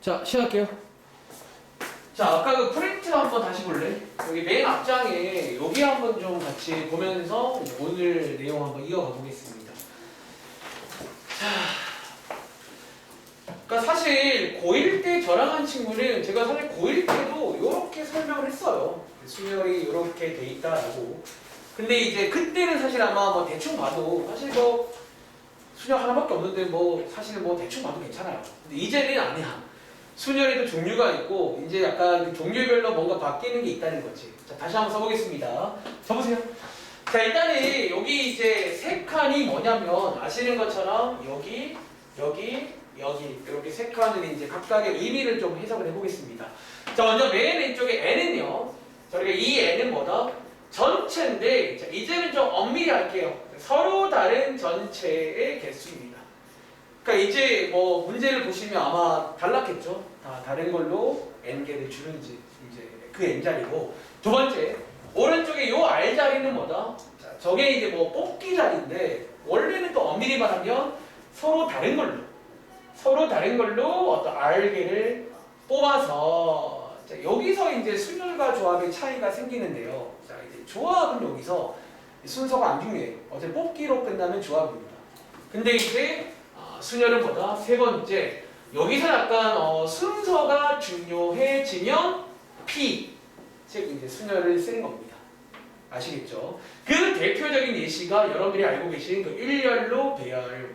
자, 시작할게요. 자, 아까 그 프린트 한번 다시 볼래? 여기 맨 앞장에 여기 한번 좀 같이 보면서 오늘 내용 한번 이어가 보겠습니다. 자, 그러니까 사실 고1 때 저랑 한 친구는 제가 사실 고1 때도 이렇게 설명을 했어요. 수열이 이렇게 돼 있다라고. 근데 이제 그때는 사실 아마 뭐 대충 봐도 사실 뭐 수열 하나밖에 없는데 뭐 사실 뭐 대충 봐도 괜찮아요. 근데 이제는 아니야. 순열에도 종류가 있고 이제 약간 그 종류별로 뭔가 바뀌는 게 있다는 거지. 자, 다시 한번 써보겠습니다. 써보세요. 자, 일단은 여기 이제 세 칸이 뭐냐면 아시는 것처럼 여기 이렇게 세 칸을 이제 각각의 의미를 좀 해석을 해보겠습니다. 자, 먼저 맨 왼쪽에 n은요. 자, 그러니까 이 n은 뭐다? 전체인데 자, 이제는 좀 엄밀히 할게요. 서로 다른 전체의 개수입니다. 그러니까 이제 뭐 문제를 보시면 아마 달랐겠죠. 다 다른 걸로 n개를 주는지 이제 그 n 자리고 두 번째 오른쪽에 요 r 자리는 뭐다? 자, 저게 이제 뭐 뽑기 자리인데 원래는 또 엄밀히 말하면 서로 다른 걸로 어떤 r개를 뽑아서 자, 여기서 이제 순열과 조합의 차이가 생기는데요. 자, 이제 조합은 여기서 순서가 안 중요해요. 어차피 뽑기로 끝나면 조합입니다. 근데 이제 순열은 뭐다? 세 번째, 여기서 약간 순서가 중요해지면 P, 즉 이제 순열을 쓰는 겁니다. 아시겠죠? 그 대표적인 예시가 여러분들이 알고 계신 그 일렬로 배열.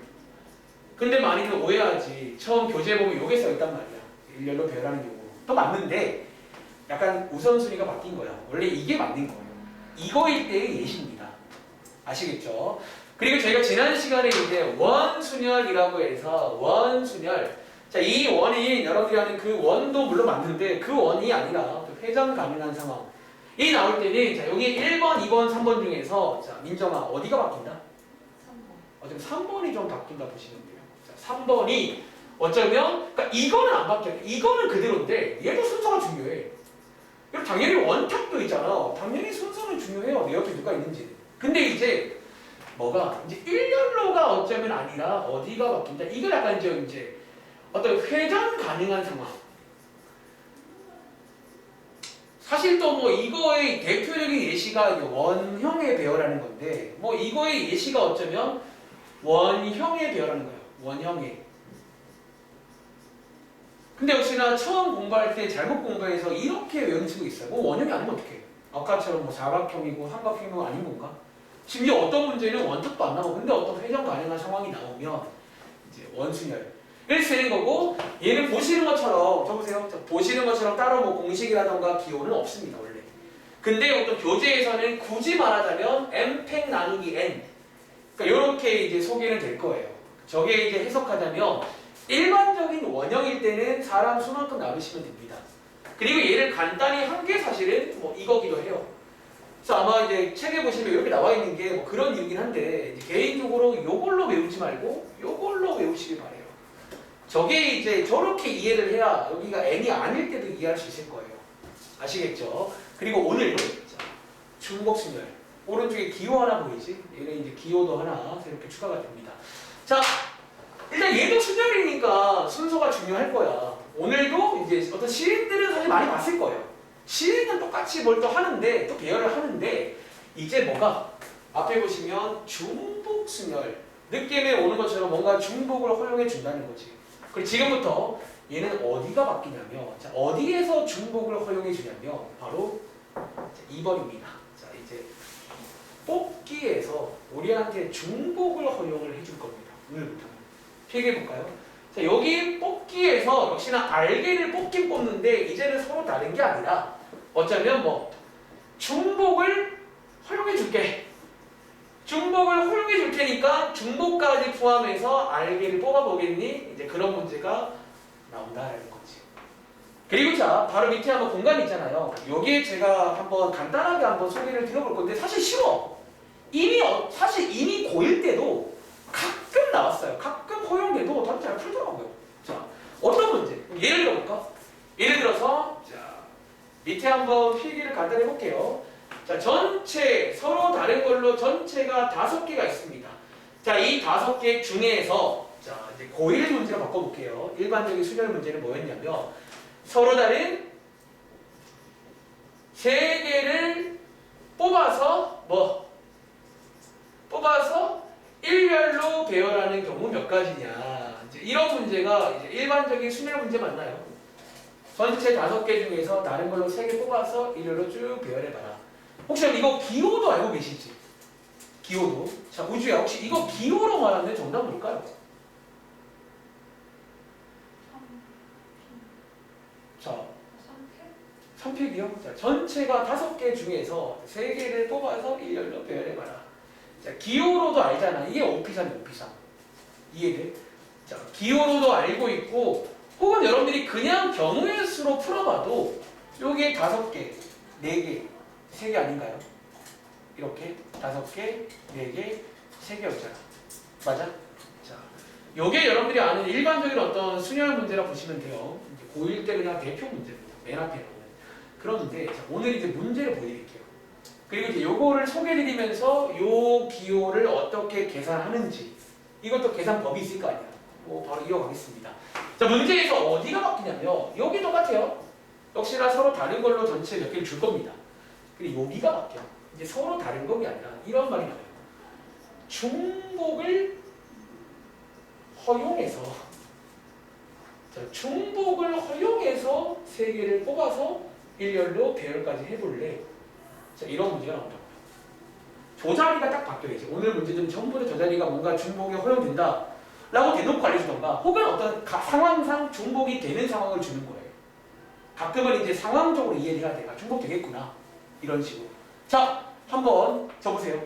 근데 많이들 오해하지. 처음 교재 보면 요게 써 있단 말이야. 일렬로 배열하는 경우. 또 맞는데 약간 우선순위가 바뀐 거야. 원래 이게 맞는 거예요. 이거일 때의 예시입니다. 아시겠죠? 그리고 저희가 지난 시간에 이제 원순열이라고 해서 원순열. 자, 이 원이 여러분들이 아는 그 원도 물론 맞는데 그 원이 아니라 회전 가능한 상황. 이 나올 때는 자, 여기 1번, 2번, 3번 중에서 자, 민정아 어디가 바뀐다? 3번. 지금 3번이 좀 바뀐다 보시면 돼요. 자, 3번이 어쩌면 그러니까 이거는 안 바뀌어요. 이거는 그대로인데 얘도 순서가 중요해. 그리고 당연히 원탑도 있잖아. 당연히 순서는 중요해요. 내 옆에 누가 있는지. 근데 이제 뭐가 이제 일렬로가 어쩌면 아니라 어디가 바뀐다. 이거 약간 이제 어떤 회전 가능한 상황. 사실 또 뭐 이거의 대표적인 예시가 원형의 배열하는 건데 뭐 이거의 예시가 어쩌면 원형의 배열하는 거예요. 원형의. 근데 역시나 처음 공부할 때 잘못 공부해서 이렇게 외우는 친구 있어요. 뭐 원형이 아니면 어떡해? 아까처럼 뭐 사각형이고 삼각형이고 아닌 건가? 심지어 어떤 문제는 원탑도 안 나오고 근데 어떤 회전 가능한 상황이 나오면 이제 원순열 이렇게 쓰는 거고 얘는 보시는 것처럼 저보세요. 보시는 것처럼 따로 뭐 공식이라던가 기호는 없습니다 원래. 근데 어떤 교재에서는 굳이 말하자면 m팩 나누기 n 그러니까 이렇게 이제 소개는 될 거예요. 저게 이제 해석하자면 일반적인 원형일 때는 사람 수만큼 나누시면 됩니다. 그리고 얘를 간단히 한 게 사실은 뭐 이거기도 해요. 그래서 아마 이제 책에 보시면 이렇게 나와 있는 게 뭐 그런 이유긴 한데 이제 개인적으로 요걸로 외우지 말고 요걸로 외우시길 바래요. 저게 이제 저렇게 이해를 해야 여기가 n이 아닐 때도 이해할 수 있을 거예요. 아시겠죠? 그리고 오늘도 중복순열 오른쪽에 기호 하나 보이지? 얘는 이제 기호도 하나 이렇게 추가가 됩니다. 자, 일단 얘도 순열이니까 순서가 중요할 거야. 오늘도 이제 어떤 시인들은 사실 많이 봤을 거예요. 시인은 똑같이 뭘 또 하는데 또 배열을 하는데 이제 뭐가 앞에 보시면 중복순열 느낌에 오는 것처럼 뭔가 중복을 허용해 준다는 거지. 그리고 지금부터 얘는 어디가 바뀌냐면 자, 어디에서 중복을 허용해 주냐면 바로 2번입니다. 자, 이제 뽑기에서 우리한테 중복을 허용을 해줄 겁니다. 오늘부터 필기해 볼까요? 자, 여기 뽑기에서 역시나 알개를 뽑긴 뽑는데 이제는 서로 다른 게 아니라 어쩌면 뭐 중복을 허용해 줄게. 중복을 허용해 줄 테니까 중복까지 포함해서 알개를 뽑아보겠니? 이제 그런 문제가 나온다라는 거지. 그리고 자, 바로 밑에 한번 공간이 있잖아요. 여기에 제가 한번 간단하게 한번 소개를 드려볼 건데 사실 쉬워. 사실 이미 고1 때도 가끔 나왔어요. 가끔 허용돼도 다들 잘 풀더라고요. 자, 어떤 문제? 예를 들어볼까? 예를 들어서 자, 밑에 한번 필기를 간단히 해볼게요. 자, 전체 서로 다른 걸로 전체가 5개가 있습니다. 자, 이 5개 중에서 자, 이제 고1 문제로 바꿔볼게요. 일반적인 수열 문제는 뭐였냐면 서로 다른 세 개를 뽑아서 뽑아서 일렬로 배열하는 경우 몇 가지냐. 이제 이런 문제가 이제 일반적인 수열 문제 맞나요? 전체 5개 중에서 다른 걸로 3개 뽑아서 일렬로 쭉 배열해봐라. 혹시 이거 기호도 알고 계시지? 기호도. 자, 우주야, 혹시 이거 기호로 말하는 정답 뭘까요? 자, 3팩이요? 자, 전체가 5개 중에서 3개를 뽑아서 일렬로 배열해봐라. 자, 기호로도 알잖아. 이게 오피삼이 오피삼. 이해돼? 자, 기호로도 알고 있고, 혹은 여러분들이 그냥 경우의 수로 풀어봐도 요게 5개, 4개, 3개 아닌가요? 이렇게 5개, 4개, 3개였잖아. 맞아? 자, 요게 여러분들이 아는 일반적인 어떤 수열 문제라 보시면 돼요. 이제 고1 때 그냥 대표 문제입니다. 맨 앞에 나오는. 그런데 자, 오늘 이제 문제를 보여드릴게요. 그리고 이제 요거를 소개해드리면서 요 기호를 어떻게 계산하는지 이것도 계산법이 있을 거 아니야. 바로 이어가겠습니다. 자, 문제에서 어디가 바뀌냐면 여기 똑같아요. 역시나 서로 다른 걸로 전체 몇 개를 줄 겁니다. 그리고 여기가 바뀌어. 이제 서로 다른 것이 아니라 이런 말이 나와요. 중복을 허용해서 자, 중복을 허용해서 3개를 뽑아서 일렬로 배열까지 해볼래. 자, 이런 문제가 나온다고요. 저 자리가 딱 바뀌어야지. 오늘 문제는 전부 다 저 자리가 뭔가 중복이 허용된다 라고 대놓고 알려주던가 혹은 어떤 상황상 중복이 되는 상황을 주는 거예요. 가끔은 이제 상황적으로 이해를 해야 돼가 중복 되겠구나 이런 식으로. 자, 한번 적으세요.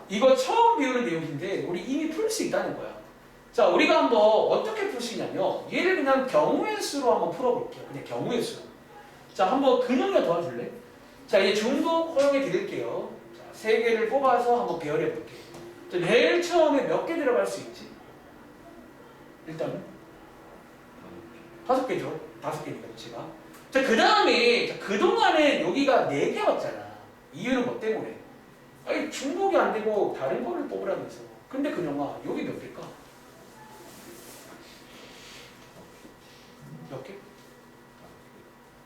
이거 처음 배우는 내용인데 우리 이미 풀 수 있다는 거야. 자, 우리가 한번 어떻게 풀 수 있냐면 얘를 그냥 경우의 수로 한번 풀어볼게요. 그냥 경우의 수. 자, 한번 근영이가 도와줄래? 자, 이제 중복 허용해 드릴게요. 자, 3개를 뽑아서 한번 배열해 볼게요. 자, 제일 처음에 몇 개 들어갈 수 있지? 일단은 5개죠. 5개니까 제가. 자, 그 다음에 그동안에 여기가 4개 왔잖아. 이유는 뭐 때문에? 아니, 중복이 안 되고 다른 거를 뽑으라면서. 근데 그녀가 여기 몇 개일까? 몇 개?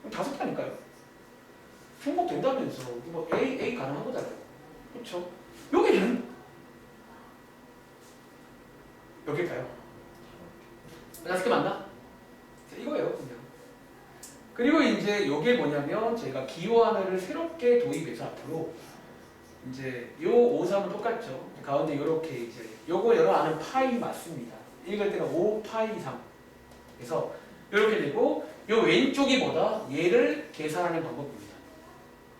5개 아닐까요? 중복 된다면서. 뭐 A 가능한 거잖아요. 그렇죠? 여기는 몇 개일까요? 5개 맞나? 자, 이거예요, 그냥. 그리고 이제 요게 뭐냐면 제가 기호 하나를 새롭게 도입해서 앞으로 이제 요 5, 3은 똑같죠. 가운데 요렇게 이제 요거 여러 아는 파이 맞습니다. 읽을 때가 5 파이 3. 그래서 요렇게 되고 요 왼쪽이 뭐다? 얘를 계산하는 방법입니다.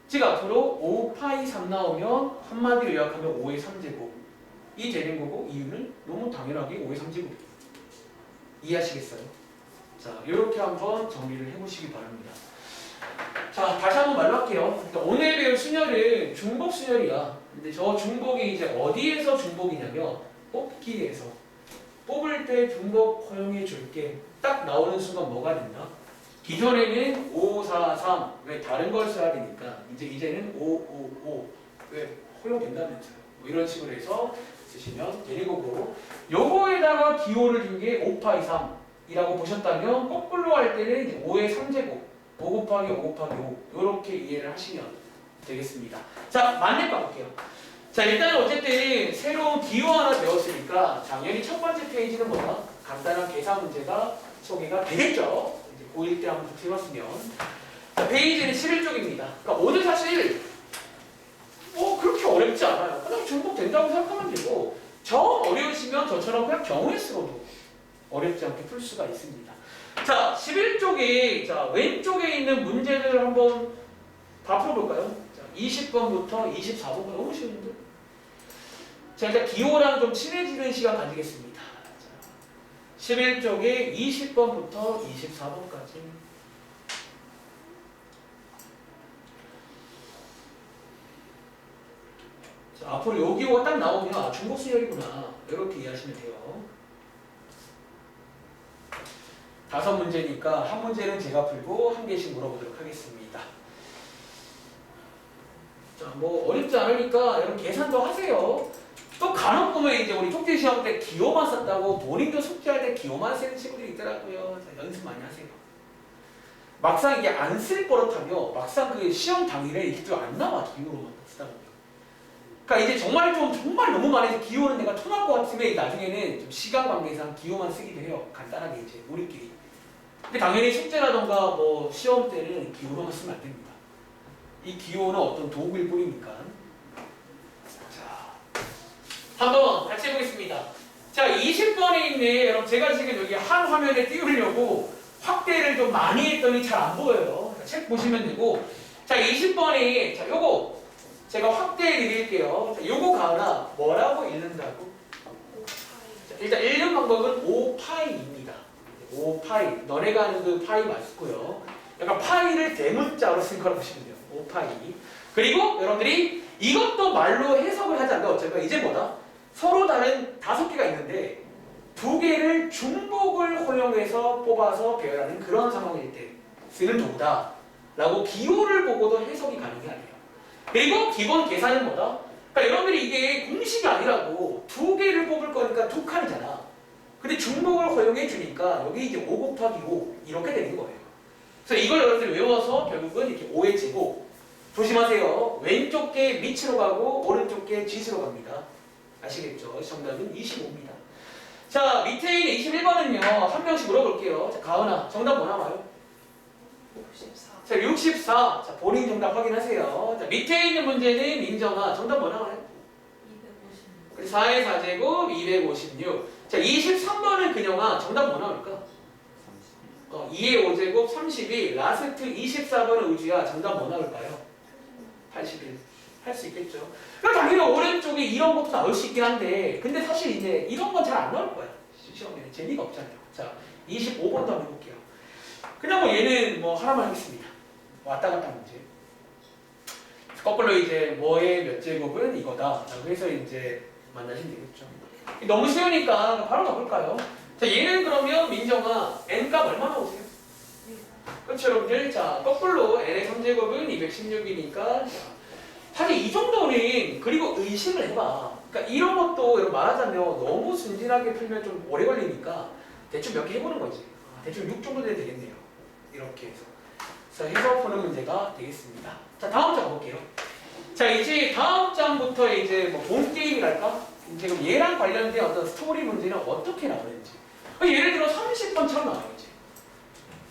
즉 앞으로 5 파이 3 나오면 한마디로 요약하면 5의 3제곱 이 되는 거고 이유는 너무 당연하게 5의 3제곱이에요. 이해하시겠어요? 자, 이렇게 한번 정리를 해보시기 바랍니다. 자, 다시 한번 말로 할게요. 그러니까 오늘 배울 순열은 중복 순열이야. 근데 저 중복이 이제 어디에서 중복이냐면 뽑기에서 뽑을 때 중복 허용해 줄게. 딱 나오는 순간 뭐가 된다? 기존에는 5, 4, 3. 왜 다른 걸 써야 되니까 이제는 5, 5, 5. 왜 허용된다면서요. 뭐 이런 식으로 해서 쓰시면 되는 거고 요거에다가 기호를 준 게 5파이 3 이라고 보셨다면 거꾸로 할 때는 이제 5의 3제곱 5 곱하기 5 곱하기 5 이렇게 이해를 하시면 되겠습니다. 자, 만렙 가볼게요. 자, 일단 어쨌든 새로운 기호 하나 배웠으니까 당연히 첫 번째 페이지는 뭐다? 간단한 계산 문제가 소개가 되겠죠. 이제 고1 때 한번 해봤으면 자, 페이지는 11쪽입니다. 그러니까 오늘 사실 뭐 그렇게 어렵지 않아요. 그냥 중복된다고 생각하면 되고 저 어려우시면 저처럼 그냥 경우의 수로도 어렵지 않게 풀 수가 있습니다. 자, 11쪽에 자, 왼쪽에 있는 문제들을 한번 다 풀어볼까요? 자, 20번부터 24번까지 너무 쉬운데? 자, 일단 기호랑 좀 친해지는 시간 가지겠습니다. 자, 11쪽에 20번부터 24번까지 자, 앞으로 요 기호가 딱 나오면 아, 중복 수열이구나 이렇게 이해하시면 돼요. 5문제니까 한 문제는 제가 풀고 한 개씩 물어보도록 하겠습니다. 자, 뭐 어렵지 않으니까 여러분 계산도 하세요. 또 간혹 보면 이제 우리 쪽지 시험 때 기호만 썼다고 본인도 숙제할 때 기호만 쓰는 친구들이 있더라고요. 자, 연습 많이 하세요. 막상 이게 안 쓸 버릇하며 막상 그 시험 당일에 이게 또 안 나와 기호로만 쓰다 보면. 그러니까 이제 정말 너무 많이 해서 기호는 내가 통할 것 같으면 나중에는 좀 시간 관계상 기호만 쓰기도 해요. 간단하게 이제 우리끼리. 근데 당연히 숙제라던가 뭐 시험 때는 기호로만 쓰면 안 됩니다. 이 기호는 어떤 도구일 뿐이니까. 자, 한번 같이 해보겠습니다. 자, 20번에 있네. 여러분 제가 지금 여기 한 화면에 띄우려고 확대를 좀 많이 했더니 잘 안 보여요. 책 보시면 되고. 자, 20번에 자, 요거 제가 확대해 드릴게요. 자, 요거 가나 뭐라고 읽는다고? 자, 일단 읽는 방법은 5파이입니다. 5파이. 너네가 하는 그 파이 맞고요. 약간 파이를 대문자로 쓴 거라고 보시면 돼요. 5파이. 그리고 여러분들이 이것도 말로 해석을 하자면 어쩌면 이제 뭐다? 서로 다른 5개가 있는데 2개를 중복을 활용해서 뽑아서 배열하는 그런 상황일 때 쓰는 도구다 라고 기호를 보고도 해석이 가능이 아니에요. 그리고 기본 계산은 뭐다? 그러니까 여러분들이 이게 공식이 아니라고 2개를 뽑을 거니까 2칸이잖아. 근데 중복을 활용해 주니까 여기 이제 5 곱하기 5 이렇게 되는 거예요. 그래서 이걸 여러분들이 외워서 결국은 이렇게 5의 제곱. 조심하세요. 왼쪽 게 밑으로 가고 오른쪽 게 짓으로 갑니다. 아시겠죠? 정답은 25입니다. 자, 밑에 있는 21번은요. 한 명씩 물어볼게요. 자, 가은아, 정답 뭐 나와요? 64. 자, 64. 자, 본인 정답 확인하세요. 자, 밑에 있는 문제는 민정아, 정답 뭐 나와요? 256. 4의 4제곱 256. 자, 23번은 근영아, 정답 뭐 나올까? 2의 5제곱 32. 라스트 24번은 의주야, 정답 뭐 나올까요? 81. 할 수 있겠죠. 그럼 당연히 오른쪽에 이런 것도 나올 수 있긴 한데, 근데 사실 이제 이런 건 잘 안 나올 거야. 시험에는 재미가 없잖아요. 자, 25번도 한번 해볼게요. 그냥 뭐 얘는 뭐 하나만 하겠습니다. 왔다 갔다 문제. 거꾸로 이제 뭐의 몇 제곱은 이거다. 라고 해서 이제 만나시면 되겠죠. 너무 쉬우니까 바로 가볼까요? 자, 얘는 그러면 민정아, n값 얼마나 오세요? 그렇죠, 여러분들. 자, 거꾸로 n의 3제곱은 216이니까. 사실 이 정도는 그리고 의심을 해봐. 그러니까 이런 것도 여러분 말하자면 너무 순진하게 풀면 좀 오래 걸리니까 대충 몇 개 해보는 거지. 대충 6 정도 되면 되겠네요. 이렇게 해서. 그래서 해서 푸는 문제가 되겠습니다. 자, 다음 장 볼게요. 자, 이제 다음 장부터 이제 뭐 본 게임이랄까? 이제 그럼 얘랑 관련된 어떤 스토리 문제는 어떻게 나오는지. 예를 들어 30번처럼 나와야지.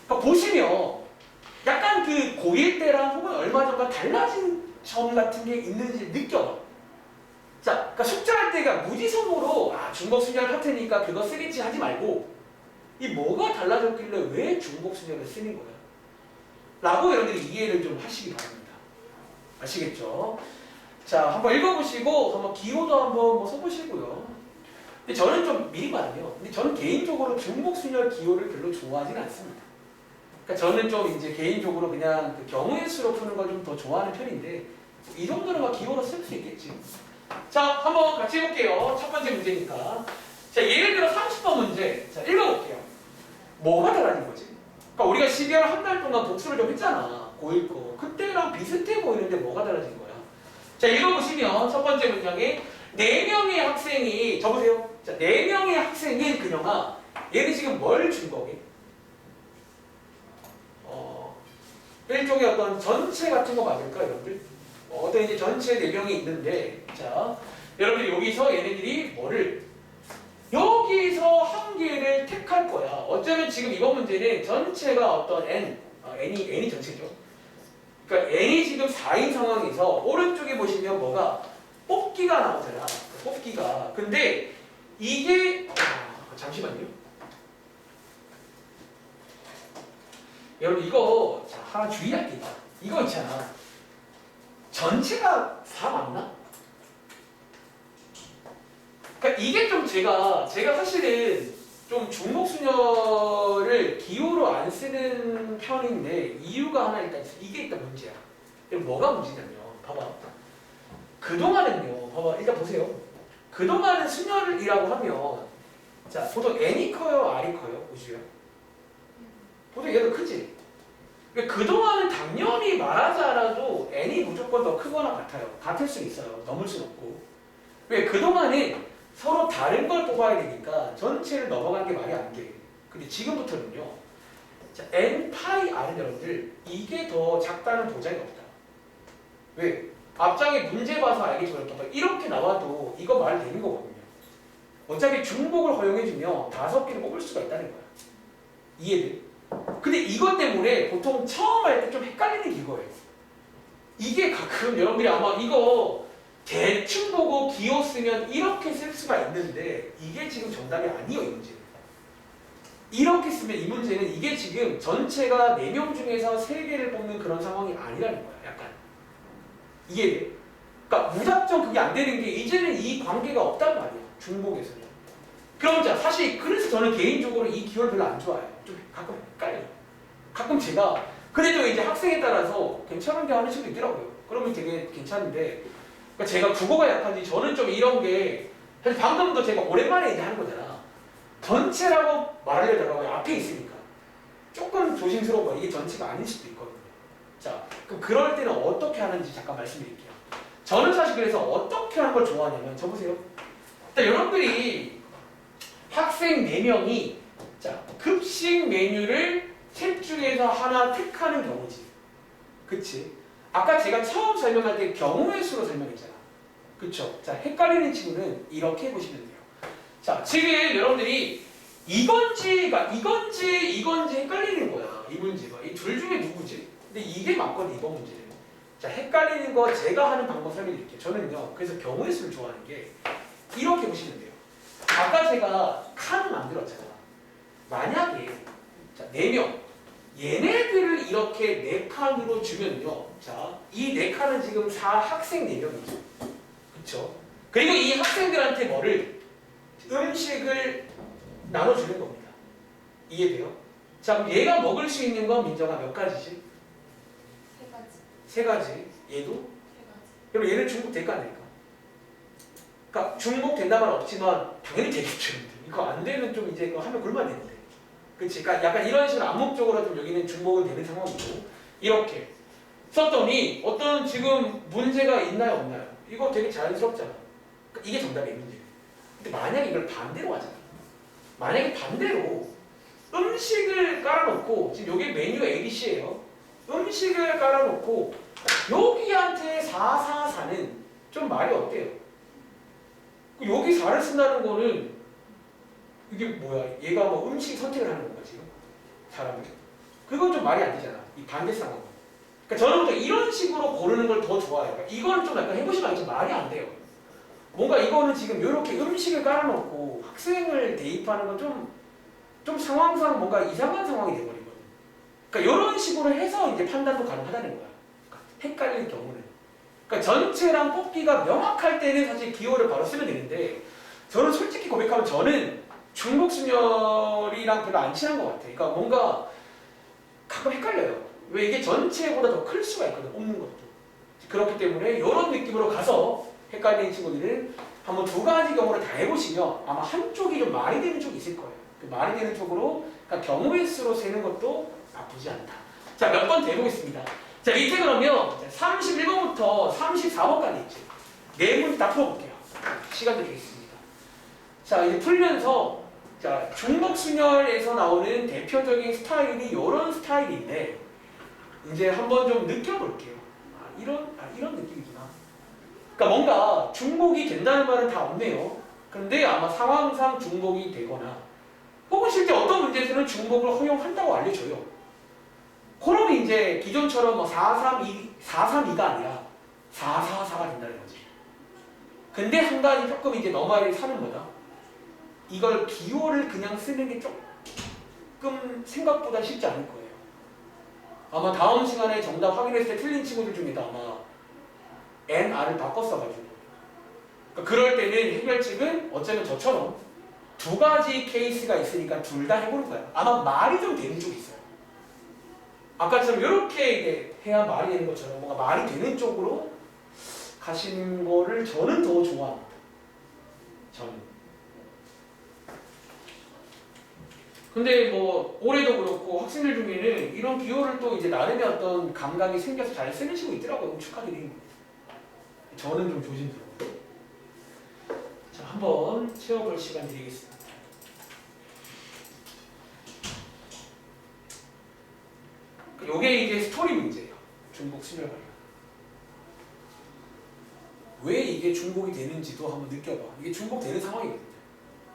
그러니까 보시면 약간 그 고1 때랑 혹은 얼마 전과 달라진 점 같은 게 있는지 느껴봐. 자, 그러니까 숙제할 때가 무지성으로 중복순열 파트니까 그거 쓰겠지 하지 말고 이 뭐가 달라졌길래 왜 중복순열을 쓰는 거야? 라고 여러분들이 이해를 좀 하시기 바랍니다. 아시겠죠? 자, 한번 읽어보시고 한번 기호도 한번 뭐 써보시고요. 근데 저는 좀 미리 말하면 근데 저는 개인적으로 중복순열 기호를 별로 좋아하지는 않습니다. 그러니까 저는 좀 이제 개인적으로 그냥 그 경우의 수로 푸는 걸 좀 더 좋아하는 편인데 이 정도는 막 기호로 쓸 수 있겠지. 자, 한번 같이 해볼게요. 첫 번째 문제니까. 자, 예를 들어 30번 문제. 자, 읽어볼게요. 뭐가 달라진 거지? 그러니까 우리가 12월 한 달 동안 복수를 좀 했잖아. 고1 거. 그때랑 비슷해 보이는데 뭐가 달라진 거야? 자, 읽어보시면 첫 번째 문장에 4명의 학생이 적으세요. 자, 4명의 학생인 그녀가 얘는 지금 뭘 준 거게? 일종의 어떤 전체 같은 거 맞을까, 여러분들? 어떤 이제 전체 4명이 있는데, 자, 여러분들 여기서 얘네들이 뭐를 여기서 한 개를 택할 거야. 어쩌면 지금 이번 문제는 전체가 어떤 n이 전체죠. 그러니까 n이 지금 4인 상황에서 오른쪽에 보시면 뭐가 뽑기가 나오잖아. 뽑기가. 근데 이게 잠시만요. 여러분 이거 하나 주의할 게 있다. 이거 있잖아. 전체가 4 맞나? 그러니까 이게 좀 제가 사실은 좀 중복순열을 기호로 안 쓰는 편인데 이유가 하나 일단 있어. 이게 일단 문제야. 그럼 뭐가 문제냐면 봐봐. 그동안은요. 봐봐. 일단 보세요. 그동안은 순열이라고 하면 자 보통 n이 커요? r이 커요? 우주야? 보통 얘도 크지? 그러니까 그동안은 당연히 말하지 않아도 n이 무조건 더 크거나 같아요. 같을 수 있어요. 넘을 수는 없고. 왜 그동안은 서로 다른 걸 뽑아야 되니까 전체를 넘어가는 게 말이 안 돼. 근데 지금부터는요. 자, n 파이 r은 여러분들 이게 더 작다는 보장이 없다. 왜? 앞장에 문제 봐서 알겠지만 이렇게 나와도 이거 말 되는 거거든요. 어차피 중복을 허용해주면 5개를 뽑을 수가 있다는 거야. 이해돼? 근데 이것 때문에 보통 처음 할 때 좀 헷갈리는 게 이거예요. 이게 가끔 여러분들이 아마 이거 대충 보고 기호 쓰면 이렇게 쓸 수가 있는데 이게 지금 정답이 아니에요, 이 문제는. 이렇게 쓰면 이 문제는 이게 지금 전체가 4명 중에서 3개를 뽑는 그런 상황이 아니라는 거야, 약간. 이해돼? 그러니까 무작정 그게 안 되는 게 이제는 이 관계가 없단 말이야, 중복에서는. 그럼 자, 사실 그래서 저는 개인적으로 이 기호를 별로 안 좋아해요. 좀 가끔 헷갈려요. 가끔 제가 그래도 이제 학생에 따라서 괜찮은 게 하는 친구도 있더라고요. 그러면 되게 괜찮은데 그러니까 제가 국어가 약한지 저는 좀 이런 게 사실 방금도 제가 오랜만에 이제 하는 거잖아. 전체라고 말하려다가 앞에 있으니까 조금 조심스러운 거 이게 전체가 아닐 수도 있거든요. 자, 그럼 그럴 때는 어떻게 하는지 잠깐 말씀드릴게요. 저는 사실 그래서 어떻게 하는 걸 좋아하냐면 저 보세요. 일단 여러분들이 학생 4명이 자, 급식 메뉴를 셋 중에서 하나 택하는 경우지. 그치? 아까 제가 처음 설명할 때 경우의 수로 설명했잖아. 그쵸? 자, 헷갈리는 친구는 이렇게 해보시면 돼요. 자, 지금 여러분들이 이건지 헷갈리는 거야. 이 문제가. 이 둘 중에 누구지? 근데 이게 맞거든, 이번 문제는. 자, 헷갈리는 거 제가 하는 방법 설명드릴게요. 저는요, 그래서 경우의 수를 좋아하는 게 이렇게 보시면 돼요. 아까 제가 칸을 만들었잖아. 만약에 자, 4명 얘네들을 이렇게 4칸으로 주면요. 자, 이 4칸은 지금 학생 4명이죠. 그쵸? 그리고 이 학생들한테 뭐를 음식을 나눠주는 겁니다. 이해돼요? 자, 그럼 얘가 먹을 수 있는 건 민정아 몇 가지지? 3가지. 3가지. 얘도? 3가지. 그럼 얘는 중복 될까 안 될까? 그러니까 중복 된다는 말 없지만 당연히 되겠죠. 이거 안 되면 좀 이제 이거 하면 굴만 되는데. 그치? 그러니까 약간 이런 식으로 암묵적으로 좀 여기는 중복은 되는 상황이고 이렇게 썼더니 어떤 지금 문제가 있나요 없나요? 이거 되게 자연스럽잖아. 그러니까 이게 정답이에요, 문제. 근데 만약에 이걸 반대로 하잖아. 만약에 반대로 음식을 깔아놓고 지금 여기 메뉴 ABC예요. 음식을 깔아놓고 여기한테 444는 좀 말이 어때요? 여기 4를 쓴다는 거는 이게 뭐야? 얘가 뭐 음식 선택을 하는 건가 지금? 사람이? 그건 좀 말이 안 되잖아. 이 반대 상황. 그러니까 저는 또 이런 식으로 고르는 걸 더 좋아해요. 그러니까 이걸 좀 약간 해보시면 알겠지만 말이 안 돼요. 뭔가 이거는 지금 이렇게 음식을 깔아놓고 학생을 대입하는 건 좀 상황상 뭔가 이상한 상황이 돼버리거든. 그러니까 이런 식으로 해서 이제 판단도 가능하다는 거야. 그러니까 헷갈릴 경우는. 그러니까 전체랑 뽑기가 명확할 때는 사실 기호를 바로 쓰면 되는데 저는 솔직히 고백하면 저는 중복순열이랑 별로 안 친한 것 같아. 그러니까 뭔가 가끔 헷갈려요. 왜 이게 전체보다 더 클 수가 있거든, 뽑는 것도. 그렇기 때문에 이런 느낌으로 가서 헷갈리는 친구들은 한번 2가지 경우를 다 해보시면 아마 한쪽이 좀 말이 되는 쪽이 있을 거예요. 그 말이 되는 쪽으로 그러니까 경우의 수로 세는 것도 나쁘지 않다. 자, 몇 번 해보겠습니다. 자, 밑에 그러면 31번부터 34번까지 있죠. 4문 다 풀어볼게요. 시간도 되겠습니다. 자, 이제 풀면서 자, 중복순열에서 나오는 대표적인 스타일이 이런 스타일인데 이제 한번 좀 느껴볼게요. 이런 느낌이구나. 그러니까 뭔가 중복이 된다는 말은 다 없네요. 근데 아마 상황상 중복이 되거나 혹은 실제 어떤 문제에서는 중복을 허용한다고 알려줘요. 그럼 이제 기존처럼 뭐 432가 아니라 444가 된다는 거지. 근데 한 가지 조금 이제 너말이 사는 거다. 이걸 기호를 그냥 쓰는 게 조금 생각보다 쉽지 않을 거예요. 아마 다음 시간에 정답 확인했을 때 틀린 친구들 중에도 아마 NR을 바꿨어가지고 그러니까 그럴 때는 해결책은 어쩌면 저처럼 2가지 케이스가 있으니까 둘 다 해보는 거야. 아마 말이 좀 되는 쪽이 있어요. 아까처럼 이렇게 이제 해야 말이 되는 것처럼 뭔가 말이 되는 쪽으로 가시는 거를 저는 더 좋아합니다. 저는. 근데 뭐 올해도 그렇고 학생들 중에는 이런 기호를 또 이제 나름의 어떤 감각이 생겨서 잘 쓰는 친구 있더라고요. 축하드립니다. 저는 좀 조심스러워요. 한번 채워볼 시간 드리겠습니다. 요게 이제 스토리 문제예요. 중복 순열 관련. 왜 이게 중복이 되는지도 한번 느껴봐. 이게 중복되는 상황이거든요.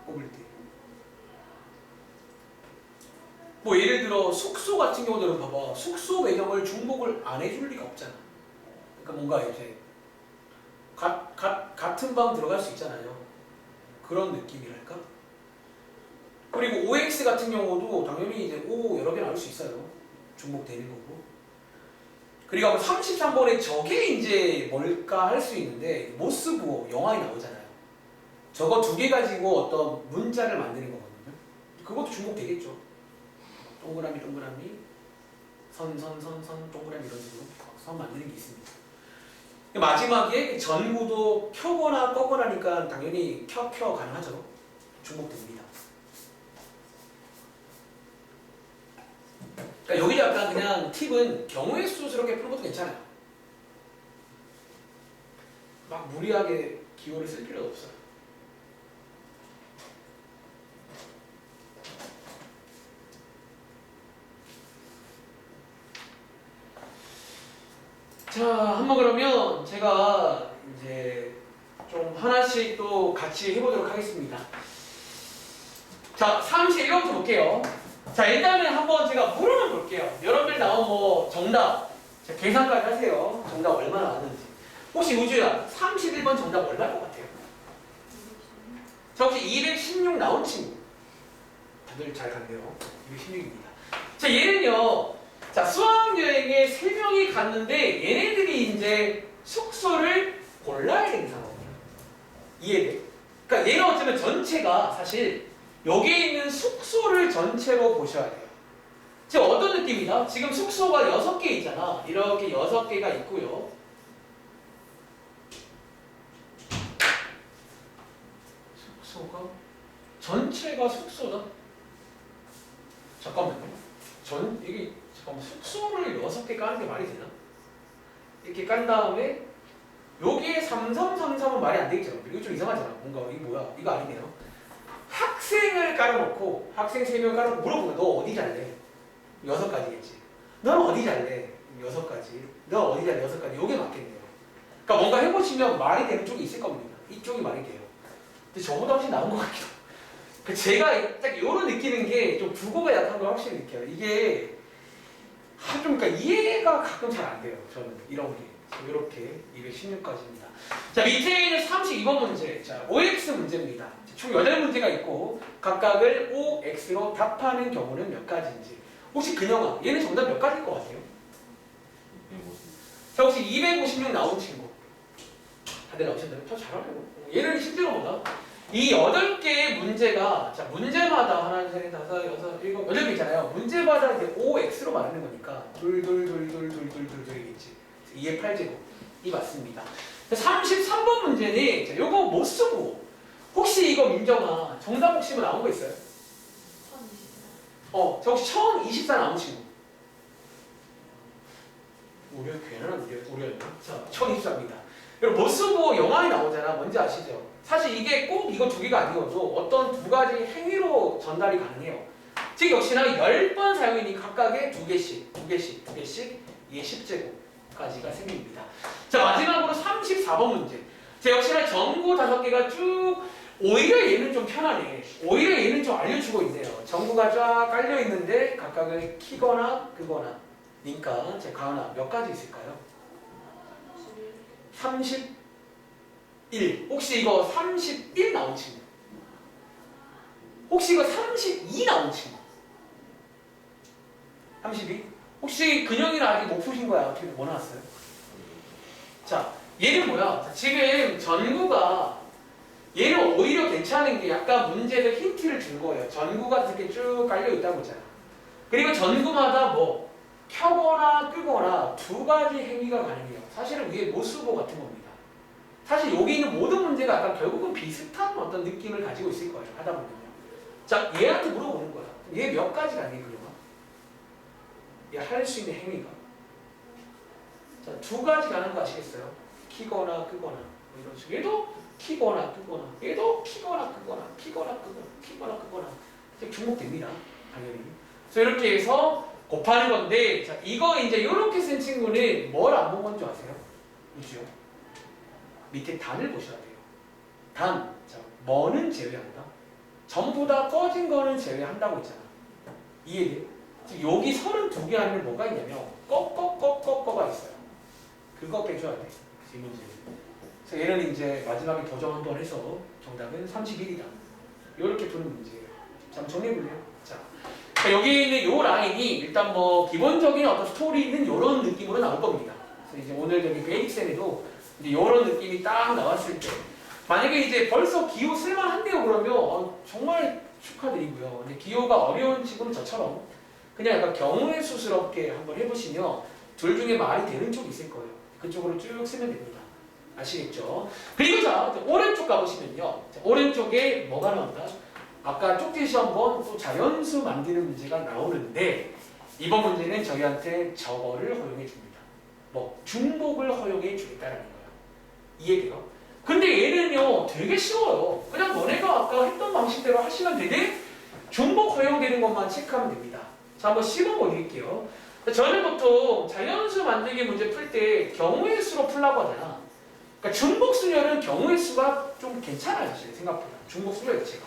뽑을 때. 뭐 예를 들어 숙소 같은 경우들은 봐봐. 숙소 매경을 중복을 안 해줄 리가 없잖아. 그러니까 뭔가 이제 같은 방 들어갈 수 있잖아요. 그런 느낌이랄까? 그리고 OX 같은 경우도 당연히 이제 O 여러 개 나올 수 있어요. 중복되는 거고. 그리고 33번에 저게 이제 뭘까 할 수 있는데 모스부호 영화에 나오잖아요. 저거 두 개 가지고 어떤 문자를 만드는 거거든요. 그것도 중복되겠죠. 동그라미 동그라미 선 동그라미 이런 식으로 선 만드는 게 있습니다. 마지막에 전구도 켜거나 껐거나니까 당연히 켜 가능하죠. 중복됩니다. 그러니까 여기 약간 그냥 팁은 경우의 수스럽게 푸는 것도 괜찮아요. 막 무리하게 기호를 쓸 필요도 없어요. 자, 한번 그러면 제가 이제 좀 하나씩 또 같이 해보도록 하겠습니다. 자, 31번부터 볼게요. 자, 일단은 한번 제가 물어는 볼게요. 여러분들 나온 뭐 정답, 자, 계산까지 하세요. 정답 얼마나 왔는지. 혹시 우주야, 31번 정답 얼마일 것 같아요? 자, 혹시 216 나온 친구? 다들 잘 갔네요. 216입니다. 자, 얘는요. 자, 수학여행에 3명이 갔는데 얘네들이 이제 숙소를 골라야 되는 상황이에요. 이해돼? 그러니까 얘는 어쩌면 전체가 사실 여기에 있는 숙소를 전체로 보셔야 돼요. 지금 어떤 느낌이다? 지금 숙소가 6개 있잖아. 이렇게 6개가 있고요. 숙소가 전체가 숙소다. 잠깐만요. 이게 잠깐만 숙소를 6개 까는 게 말이 되나? 이렇게 깐 다음에 여기에 3333은 말이 안 되겠잖아. 이거 좀 이상하잖아. 뭔가 이게 뭐야? 이거 아니네요. 학생을 깔아놓고 학생 3명 깔아놓고 물어보면 너 어디 잘래? 6가지겠지. 넌 어디 잘래? 6가지. 너 어디 잘래? 6가지. 이게 맞겠네요. 그러니까 뭔가 해보시면 말이 되는 쪽이 있을 겁니다. 이쪽이 말이 돼요. 근데 저보다 훨씬 나은 것 같기도. 제가 딱 요런 느끼는 게 좀 국어가 약한 걸 확실히 느껴요. 이게 좀 그러니까 이해가 가끔 잘 안 돼요. 저는 이런 게. 이렇게 216까지입니다. 자, 밑에 있는 32번 문제. 자, OX 문제입니다. 총 8문제가 있고 각각을 OX로 답하는 경우는 몇 가지인지. 혹시 근영아, 얘는 정답 몇 가지일 것 같아요? 자, 혹시 256 나온 친구. 다들 나오셨나요? 더 잘하네요. 얘는 실제로 뭐다? 이 8개의 문제가, 자, 문제마다 하나, 둘, 셋, 다섯, 여섯, 일곱, 8개 있잖아요. 문제마다 이제 OX로 말하는 거니까 둘이겠지. 2의 8제곱이 맞습니다. 33번 문제는 자, 요거 못 쓰고 혹시 이거 민정아 정답 혹시 뭐 나온 거 있어요? 1024. 저 혹시 1024 나온 친구? 우리 괜한 우리였나? 자, 1024입니다. 여러분 못 쓰고 영화에 나오잖아. 뭔지 아시죠? 사실 이게 꼭 이거 2개가 아니어도 어떤 2가지 행위로 전달이 가능해요. 즉 역시나 10번 사용이니 각각의 2개씩 이게 10제곱까지가 생깁니다. 자, 마지막으로 34번 문제. 자, 역시나 전구 5개가 쭉 오히려 얘는 좀 편하네. 오히려 얘는 좀 알려주고 있네요. 전구가 쫙 깔려 있는데 각각을 키거나 끄거나. 그러니까 제 가은아 몇 가지 있을까요? 31. 혹시 이거 31 나온 친구? 혹시 이거 32 나온 친구? 32? 혹시 근영이는 아직 못 푸신 거야? 어떻게 뭐 나왔어요? 자, 얘는 뭐야? 자, 지금 전구가 얘는 오히려 괜찮은 게 약간 문제를 힌트를 준 거예요. 전구가 이렇게 쭉 깔려 있다고 했잖아. 그리고 전구마다 뭐 켜거나 끄거나 2가지 행위가 가능해요. 사실은 위에 모스보 같은 겁니다. 사실 여기 있는 모든 문제가 약간 결국은 비슷한 어떤 느낌을 가지고 있을 거예요. 하다 보면요. 자, 얘한테 물어보는 거야. 얘 몇 가지 가능해, 그려봐. 얘 할 수 있는 행위가. 자, 2가지 가는 거 아시겠어요? 키거나 끄거나. 뭐 이런 식으로 얘도 키거나 끄거나 얘도 키거나 끄거나 키거나 끄거나 키거나 끄거나 중복됩니다. 당연히. 그래서 이렇게 해서 곱하는 건데 자 이거 이제 이렇게 쓴 친구는 뭘 안 본 건 줄 아세요? 그죠? 밑에 단을 보셔야 돼요. 단. 자, 뭐는 제외한다. 전부 다 꺼진 거는 제외한다고 했잖아. 이해돼? 여기 32개 안에 뭐가 있냐면 꺼꺼꺼꺼꺼가 있어요. 그거 빼줘야 돼. 이 문제는. 그래서 얘는 이제 마지막에 도정 한번 해서 정답은 31이다. 이렇게 푸는 문제예요. 자, 한번 정리해볼래요? 자, 그러니까 여기 있는 이 라인이 일단 뭐 기본적인 어떤 스토리는 이런 느낌으로 나올 겁니다. 그래서 이제 오늘 여기 베이직쌤에도 이제 이런 느낌이 딱 나왔을 때 만약에 이제 벌써 기호 쓸만한데요 그러면 정말 축하드리고요. 근데 기호가 어려운 친구는 저처럼 그냥 약간 경우의 수스럽게 한번 해보시면 둘 중에 말이 되는 쪽이 있을 거예요. 그쪽으로 쭉 쓰면 됩니다. 아시겠죠? 그리고 자 오른쪽 가보시면요. 자, 오른쪽에 뭐가 나온다? 아까 쪽지 시험번 또 자연수 만드는 문제가 나오는데 이번 문제는 저희한테 저거를 허용해 줍니다. 뭐 중복을 허용해 주겠다라는 거예요. 이해돼요? 근데 얘는요 되게 쉬워요. 그냥 너네가 아까 했던 방식대로 하시면 되는데 중복 허용되는 것만 체크하면 됩니다. 자 한번 시범 보여드릴게요. 저는 보통 자연수 만들기 문제 풀 때 경우의 수로 풀라고 하잖아. 그러니까 중복 수열은 경우의 수가 좀 괜찮아요 사실 생각보다. 중복 수열 자체가.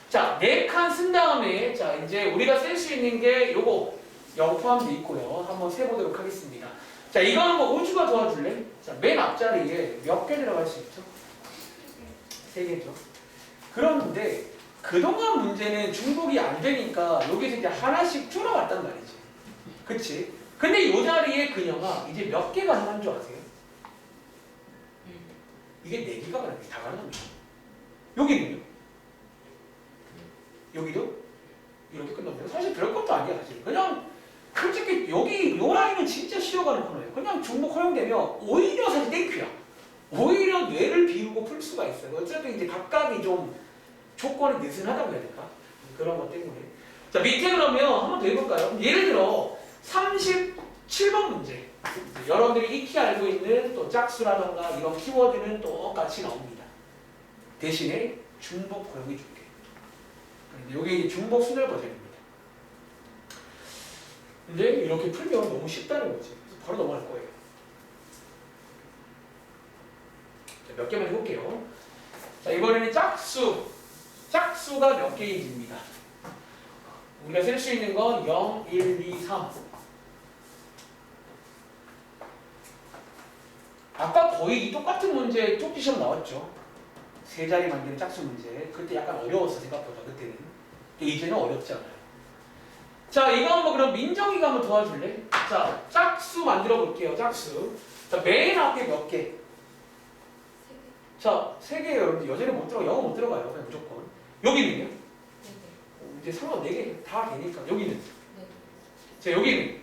자 4칸 쓴 다음에 자 이제 우리가 쓸 수 있는 게 요거 0 포함되어 있고요. 한번 세보도록 하겠습니다. 자 이거 한번 우주가 도와줄래? 자 맨 앞자리에 몇 개 들어갈 수 있죠? 3개죠. 그런데 그동안 문제는 중복이 안 되니까 여기서 이제 하나씩 줄어갔단 말이지. 그치? 근데 이 자리에 그녀가 이제 몇 개가 가능한 줄 아세요? 이게 4개가 가능해. 다 가능합니다. 여기는요? 여기도? 이렇게 끝납니다. 사실 별것도 아니야 사실. 그냥 솔직히 여기 요 라인은 진짜 쉬어가는 코너예요. 그냥 중복 허용되면 오히려 사실 땡큐야. 오히려 뇌를 비우고 풀 수가 있어요. 어차피 이제 각각이 좀 조건이 느슨하다고 해야 될까? 그런 것 때문에. 자, 밑에 그러면 한번 더 해볼까요? 예를 들어 37번 문제. 여러분들이 익히 알고 있는 또 짝수라던가 이런 키워드는 똑같이 나옵니다. 대신에 중복 허용해 줄게. 이게 이제 중복 순열 버전입니다. 근데 이렇게 풀면 너무 쉽다는 거지. 그래서 바로 넘어갈 거예요. 몇 개만 해볼게요. 자, 이번에는 짝수가 몇 개인지입니다. 우리가 쓸 수 있는 건 0, 1, 2, 3. 아까 거의 이 똑같은 문제 쪽지 시험 나왔죠. 세 자리 만드는 짝수 문제. 그때 약간 어려웠어 생각보다 그때는. 이제는 어렵지 않아요. 자, 이거 한번 그럼 민정이가 한번 도와줄래? 자, 짝수 만들어 볼게요. 짝수. 자, 맨 앞에 몇 개? 자, 3개예요. 여러분들 여전히 못 들어가, 영어 못 들어가요. 그냥 무조건. 여기는요? 네네. 이제 상관 4개 다 되니까. 여기는? 네. 자, 여기는?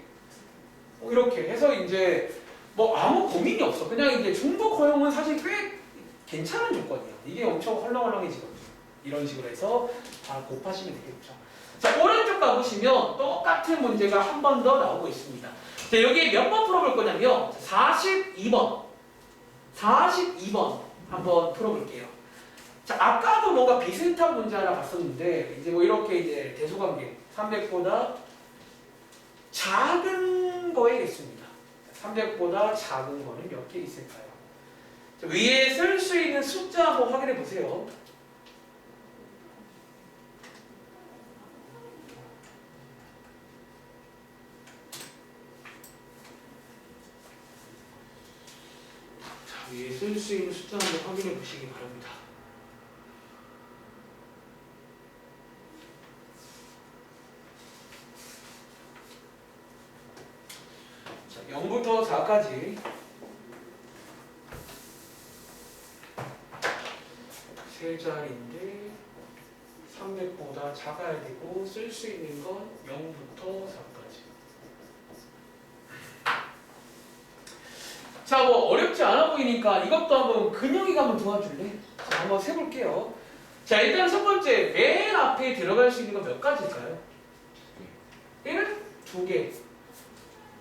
이렇게 해서 이제 뭐 아무 고민이 없어. 그냥 이제 중복 허용은 사실 꽤 괜찮은 조건이에요. 이게 엄청 헐렁헐렁해지거든요. 이런 식으로 해서 다 곱하시면 되겠죠. 자, 오른쪽 가보시면 똑같은 문제가 한 번 더 나오고 있습니다. 자, 여기에 몇 번 풀어볼 거냐면 42번. 42번. 한번 풀어볼게요. 자, 아까도 뭔가 비슷한 문제 하나 봤었는데, 이제 뭐 이렇게 이제 대소관계 300보다 작은 거에겠습니다. 300보다 작은 거는 몇 개 있을까요? 자, 위에 쓸 수 있는 숫자 한번 확인해 보세요. 위에 쓸 수 있는 숫자 한번 확인해 보시기 바랍니다. 자, 0부터 4까지 세 자리인데 300보다 작아야 되고 쓸 수 있는 건 0부터 4까지. 자, 뭐 어렵지 않아 보이니까 이것도 한번 근영이가 한번 도와줄래? 자, 한번 세볼게요. 자, 일단 첫 번째 맨 앞에 들어갈 수 있는 건 몇 가지일까요? 얘는 2개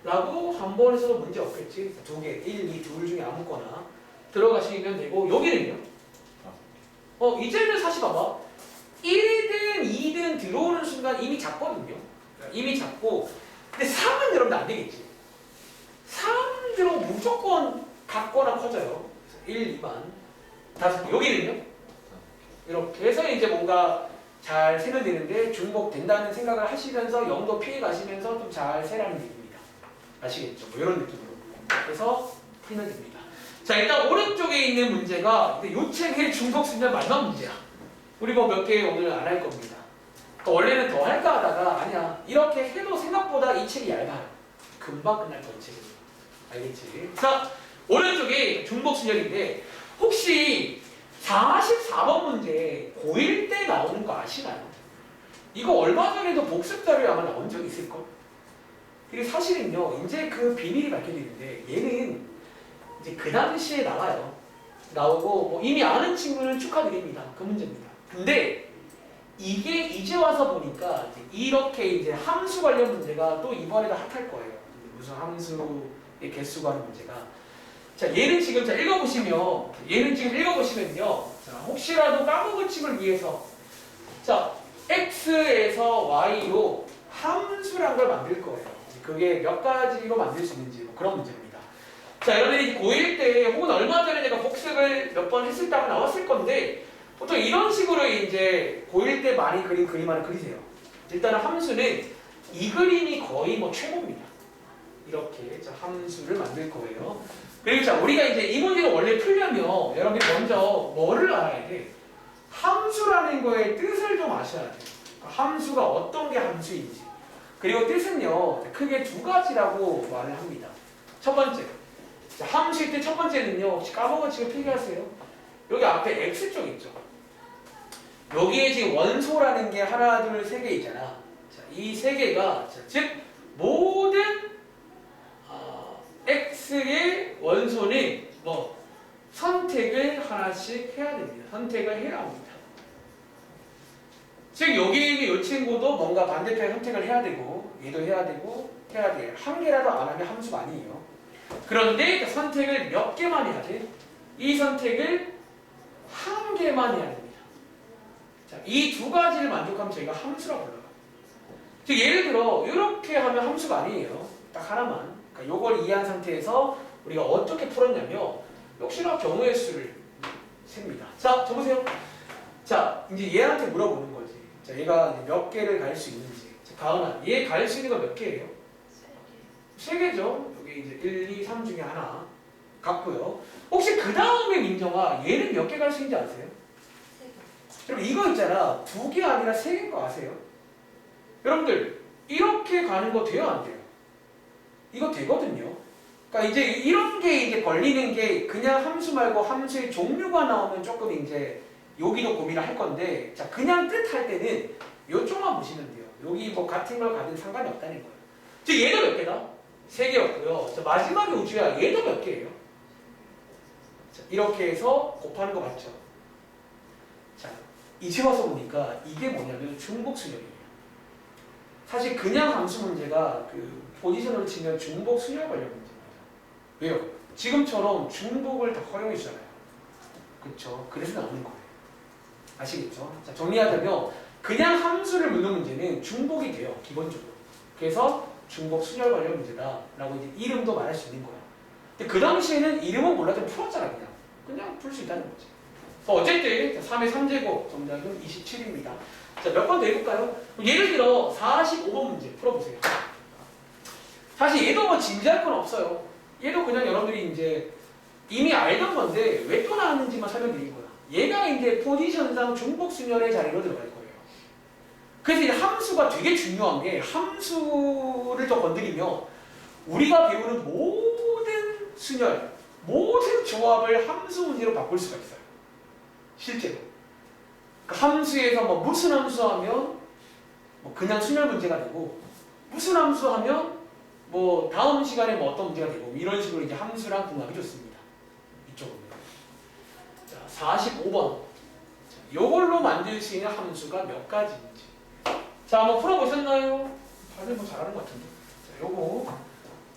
라고 한 번 해서도 문제 없겠지. 2개, 1, 2, 둘 중에 아무거나 들어가시면 되고 여기는요. 이제는 사실 봐봐. 1든 2든 들어오는 순간 이미 작거든요. 이미 작고 근데 3은 여러분들 안 되겠지. 3 들어오면 무조건 같거나 커져요. 1, 2만 5. 여기는요. 이렇게 해서 이제 뭔가 잘 세면 되는데 중복된다는 생각을 하시면서 0도 피해 가시면서 좀 잘 세라는 얘기입니다. 아시겠죠? 뭐 이런 느낌으로. 그래서 풀면 됩니다. 자, 일단 오른쪽에 있는 문제가 이 책의 중복순열 마지막 문제야. 우리 뭐 몇 개 오늘 안 할 겁니다. 그러니까 원래는 더 할까 하다가 아니야. 이렇게 해도 생각보다 이 책이 얇아요. 금방 끝날 거야, 이 책은. 알겠지? 자, 오른쪽이 중복순열인데 혹시 44번 문제 고1 때 나오는 거 아시나요? 이거 얼마 전에도 복습 자료에 아마 나온 적 있을걸? 이게 사실은요, 이제 그 비밀이 밝혀지는데 얘는 이제 그 당시에 나와요. 나오고 뭐 이미 아는 친구는 축하드립니다. 그 문제입니다. 근데 이게 이제 와서 보니까 이렇게 이제 함수 관련 문제가 또 이번에도 핫할 거예요. 무슨 함수의 개수 관련 문제가. 자, 얘는 지금 읽어보시면요. 자, 혹시라도 까먹은 친구를 위해서 자, x에서 y로 함수란 걸 만들 거예요. 그게 몇 가지로 만들 수 있는지 뭐 그런 문제입니다. 자, 여러분들이 고1 때 혹은 얼마 전에 내가 복습을 몇 번 했을 때 아마 나왔을 건데 보통 이런 식으로 이제 고1 때 많이 그린 그림 하나 그리세요. 일단은 함수는 이 그림이 거의 뭐 최고입니다. 이렇게 자, 함수를 만들 거예요. 그리고 자, 우리가 이제 이 문제를 원래 풀려면 여러분이 먼저 뭐를 알아야 돼? 함수라는 거의 뜻을 좀 아셔야 돼. 함수가 어떤 게 함수인지. 그리고 뜻은요, 크게 두 가지라고 말을 합니다. 첫 번째, 자, 함수일 때 첫 번째는요, 혹시 까먹은 친구 필기하세요? 여기 앞에 X쪽 있죠? 여기에 지금 원소라는 게 하나, 둘, 세 개 있잖아. 자, 이 세 개가, 즉, 모든 X의 원소는 뭐 선택을 하나씩 해야 됩니다. 선택을 해야 합니다. 즉 여기 있는 이 친구도 뭔가 반대편 선택을 해야 되고 얘도 해야 되고 해야 돼요. 한 개라도 안 하면 함수가 아니에요. 그런데 선택을 몇 개만 해야 돼? 이 선택을 한 개만 해야 됩니다. 자, 이 두 가지를 만족하면 저희가 함수라고 불러요. 즉 예를 들어 이렇게 하면 함수가 아니에요. 딱 하나만. 그러니까 요걸 이해한 상태에서 우리가 어떻게 풀었냐면 역시나 경우의 수를 셉니다. 자, 저보세요. 자, 이제 얘한테 물어보는 거지. 자, 얘가 몇 개를 갈 수 있는지. 자, 가은아, 얘 갈 수 있는 거 몇 개예요? 세 개죠. 여기 이제 1, 2, 3 중에 하나 같고요. 혹시 그 다음에 민정아, 얘는 몇 개 갈 수 있는지 아세요? 여러분 이거 있잖아. 2개 아니라 3개인 거 아세요? 여러분들 이렇게 가는 거 돼요, 안 돼요? 이거 되거든요. 그러니까 이제 이런 게 이제 걸리는 게 그냥 함수 말고 함수의 종류가 나오면 조금 이제 여기도 고민을 할 건데, 자, 그냥 뜻할 때는 요쪽만 보시면 돼요. 여기 뭐 같은 걸 가든 상관이 없다는 거예요. 즉 얘도 몇 개다? 3개였고요. 자, 마지막에 우주야, 얘도 몇 개예요? 자, 이렇게 해서 곱하는 거 맞죠? 자, 이제 와서 보니까 이게 뭐냐면 중복순열이에요. 사실 그냥 함수 문제가 그 포지션으로 치면 중복순열 관련 문제입니다. 왜요? 지금처럼 중복을 다 허용해 주잖아요. 그렇죠? 그래서 나오는 거예요. 아시겠죠? 자, 정리하자면 그냥 함수를 묻는 문제는 중복이 돼요. 기본적으로. 그래서 중복순열 관련 문제다라고 이제 이름도 말할 수 있는 거야. 근데 그 당시에는 이름은 몰라도 풀었잖아. 그냥 풀 수 있다는 거지. 어쨌든 3의 3제곱 정답은 27입니다. 자, 몇 번 더 해볼까요? 예를 들어 45번 문제 풀어보세요. 사실 얘도 뭐 진지할 건 없어요. 얘도 그냥 여러분들이 이제 이미 알던 건데 왜 또 나왔는지만 설명드린 거야. 얘가 이제 포지션상 중복순열의 자리로 들어갈 거예요. 그래서 이 함수가 되게 중요한 게 함수를 더 건드리면 우리가 배우는 모든 순열, 모든 조합을 함수 문제로 바꿀 수가 있어요. 실제로. 그러니까 함수에서 뭐 무슨 함수 하면 뭐 그냥 순열 문제가 되고 무슨 함수 하면 뭐 다음 시간에 뭐 어떤 문제가 되고 이런 식으로 이제 함수랑 궁합이 좋습니다. 이쪽으로. 자, 45번. 요걸로 만들 수 있는 함수가 몇 가지인지. 자, 한번 풀어보셨나요? 다들 뭐 잘하는 것 같은데. 자, 요거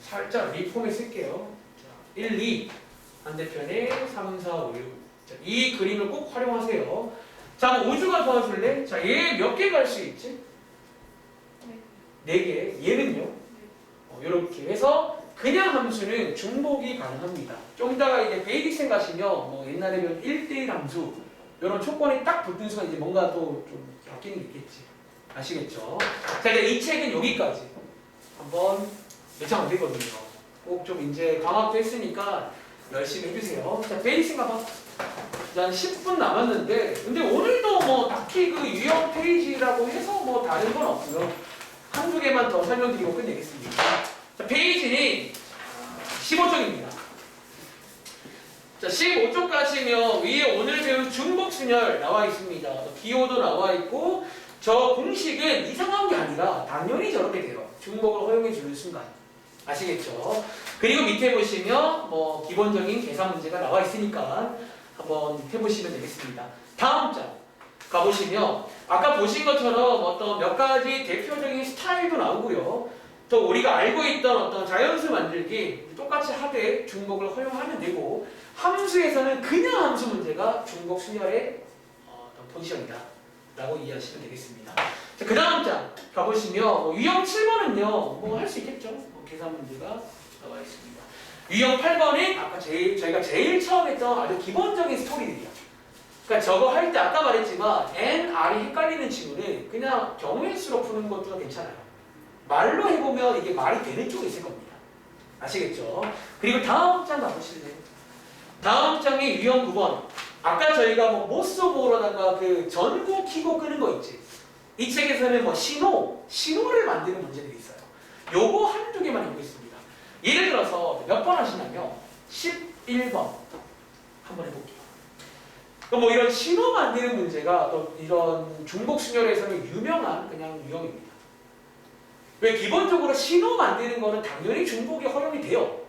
살짝 리폼에 쓸게요. 자, 1, 2. 반대편에 3, 4, 5, 6. 자, 이 그림을 꼭 활용하세요. 자, 그럼 오주가 도와줄래? 자, 얘 몇 개 갈 수 있지? 네. 4개. 얘는요? 이렇게 해서 그냥 함수는 중복이 가능합니다. 좀 이따가 이제 베이직생 가시면 뭐 옛날에 배운 1대1 함수 이런 조건이 딱 붙은 순간 이제 뭔가 또 좀 바뀌는 게 있겠지. 아시겠죠? 자, 이제 이 책은 여기까지. 한번 예상 안 되거든요. 꼭 좀 이제 강화도 했으니까 열심히 해주세요. 자, 베이직생 가봐. 한 10분 남았는데, 근데 오늘도 뭐 딱히 그 유형 페이지라고 해서 뭐 다른 건 없고요. 한두 개만 더 설명드리고 끝내겠습니다. 자, 페이지는 15쪽입니다. 자, 15쪽까지면 위에 오늘 배운 중복순열 나와 있습니다. 기호도 나와 있고, 저 공식은 이상한 게 아니라 당연히 저렇게 돼요. 중복을 허용해 주는 순간. 아시겠죠? 그리고 밑에 보시면 뭐 기본적인 계산 문제가 나와 있으니까 한번 해보시면 되겠습니다. 다음 장 가보시면 아까 보신 것처럼 어떤 몇 가지 대표적인 스타일도 나오고요. 또 우리가 알고 있던 어떤 자연수 만들기 똑같이 하되 중복을 허용하면 되고, 함수에서는 그냥 함수 문제가 중복 순열의 어떤 포지션이다 라고 이해하시면 되겠습니다. 자, 그 다음 장 가보시면 유형 7번은요 뭐 할 수 있겠죠. 계산 문제가 나와 있습니다. 유형 8번은 아까 저희가 제일 처음 했던 아주 기본적인 스토리들이야. 그러니까 저거 할 때 아까 말했지만 N, R이 헷갈리는 친구는 그냥 경우의 수로 푸는 것도 괜찮아요. 말로 해보면 이게 말이 되는 쪽이 있을 겁니다. 아시겠죠? 그리고 다음 장 가보실래요? 다음 장의 유형 9번. 아까 저희가 뭐 모스보로다가 그 전구 키고 끄는 거 있지. 이 책에서는 뭐 신호를 만드는 문제들이 있어요. 요거 한두 개만 해보겠습니다. 예를 들어서 몇 번 하시냐면 11번 한번 해볼게요. 그럼 뭐 이런 신호 만드는 문제가 또 이런 중복 순열에서는 유명한 그냥 유형입니다. 왜 기본적으로 신호 만드는 거는 당연히 중복이 허용이 돼요.